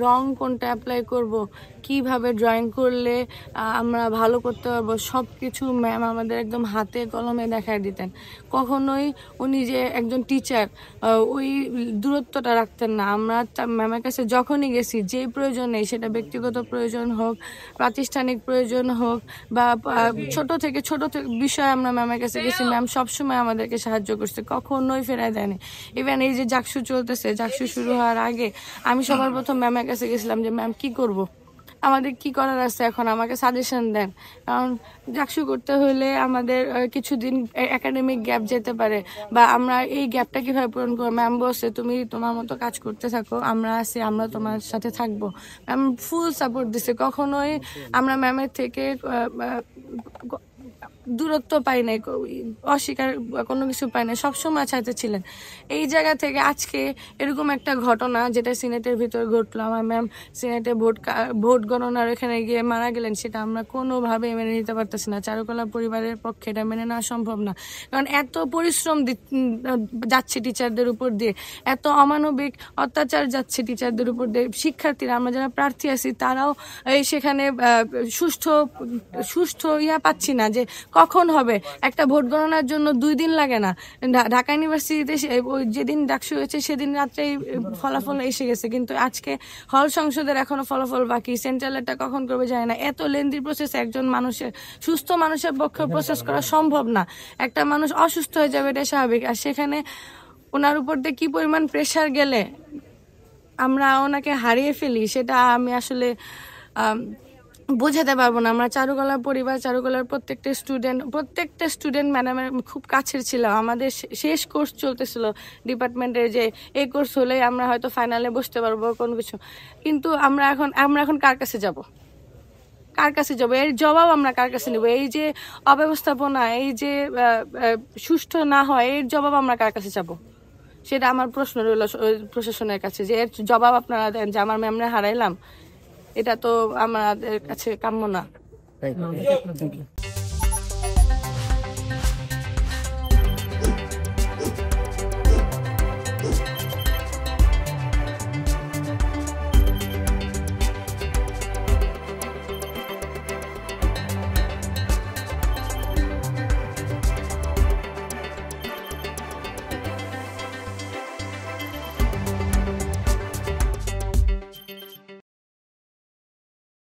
রং কোনটা অ্যাপ্লাই করব, কিভাবে ড্রয়িং করলে আমরা ভালো করতে পারবো, সব কিছু ম্যাম আমাদের একদম হাতে কলমে দেখায় দিতেন। কখনোই উনি যে একজন টিচার ওই দূরত্বটা রাখতেন না। আমরা ম্যামের কাছে যখনই গেছি, যেই প্রয়োজন নেই, সেটা ব্যক্তিগত প্রয়োজন হোক, প্রাতিষ্ঠানিক প্রয়োজন হোক, বা ছোট থেকে বিষয়ে আমরা ম্যামের কাছে গেছি, ম্যাম সবসময় আমাদেরকে সাহায্য করছে, কখনোই ফেরায় দেয়নি। ইভেন এই যে জাকসু চলতেছে, জাকসু শুরু হওয়ার আগে আমি সবার প্রথম ম্যামের কাছে গেছিলাম যে ম্যাম কি করব, আমাদের কি করার আছে, এখন আমাকে সাজেশন দেন। কারণ জাকসু করতে হলে আমাদের কিছুদিন একাডেমিক গ্যাপ যেতে পারে, বা আমরা এই গ্যাপটা কিভাবে পূরণ করবো। ম্যাম বলছে তুমি তোমার মতো কাজ করতে থাকো, আমরা আছি, আমরা তোমার সাথে থাকবো। ম্যাম ফুল সাপোর্ট দিছে, কখনোই আমরা ম্যামের থেকে দূরত্ব পাই নাই, অস্বীকার কোনো কিছু পাই নাই, সবসময় চাইতে ছিলেন। এই জায়গা থেকে আজকে এরকম একটা ঘটনা যেটা সিনেটের ভিতর ঘটলো, আমার ম্যাম সিনেটে ভোট গণনার এখানে গিয়ে মারা গেলেন, সেটা আমরা কোনোভাবে মেনে নিতে পারতেছি না। চারুকলা পরিবারের পক্ষে এটা মেনে নেওয়া সম্ভব না। কারণ এত পরিশ্রম যাচ্ছে টিচারদের উপর দিয়ে, এত অমানবিক অত্যাচার যাচ্ছে টিচারদের উপর দিয়ে। শিক্ষার্থীরা, আমরা যারা প্রার্থী আছি, তারাও সেখানে সুষ্ঠু পাচ্ছি না যে কখন হবে। একটা ভোট গণনার জন্য 2 দিন লাগে না। ঢাকা ইউনিভার্সিটিতে যেদিন ডাকসু হয়েছে সেদিন রাত্রেই ফলাফল এসে গেছে, কিন্তু আজকে হল সংসদের এখনো ফলাফল বাকি, সেন্ট্রালেরটা কখন করবে জানি না। এত লেন্দি প্রসেস একজন মানুষের, সুস্থ মানুষের পক্ষে প্রসেস করা সম্ভব না। একটা মানুষ অসুস্থ হয়ে যাবে, এটা স্বাভাবিক। আর সেখানে ওনার উপর দিয়ে কি পরিমাণ প্রেশার গেলে আমরা ওনাকে হারিয়ে ফেলি, সেটা আমি আসলে বোঝাতে পারবো না। আমরা চারুকলার পরিবার, চারুকলার প্রত্যেকটা স্টুডেন্ট ম্যাডামের খুব কাছের ছিল। আমাদের শেষ কোর্স চলতেছিল ডিপার্টমেন্টের, যে এই কোর্স হলেই আমরা হয়তো ফাইনালে বসতে পারবো কোনো কিছু। কিন্তু আমরা এখন কার কাছে যাব, এর জবাব আমরা কার কাছে নেব? এই যে অব্যবস্থাপনা, এই যে সুষ্ঠু না হয়, এর জবাব আমরা কার কাছে যাব? সেটা আমার প্রশ্ন রইল প্রশাসনের কাছে, যে এর জবাব আপনারা দেন যে আমার ম্যামরা হারাইলাম। এটা তো আমাদের কাছে কাম্য না।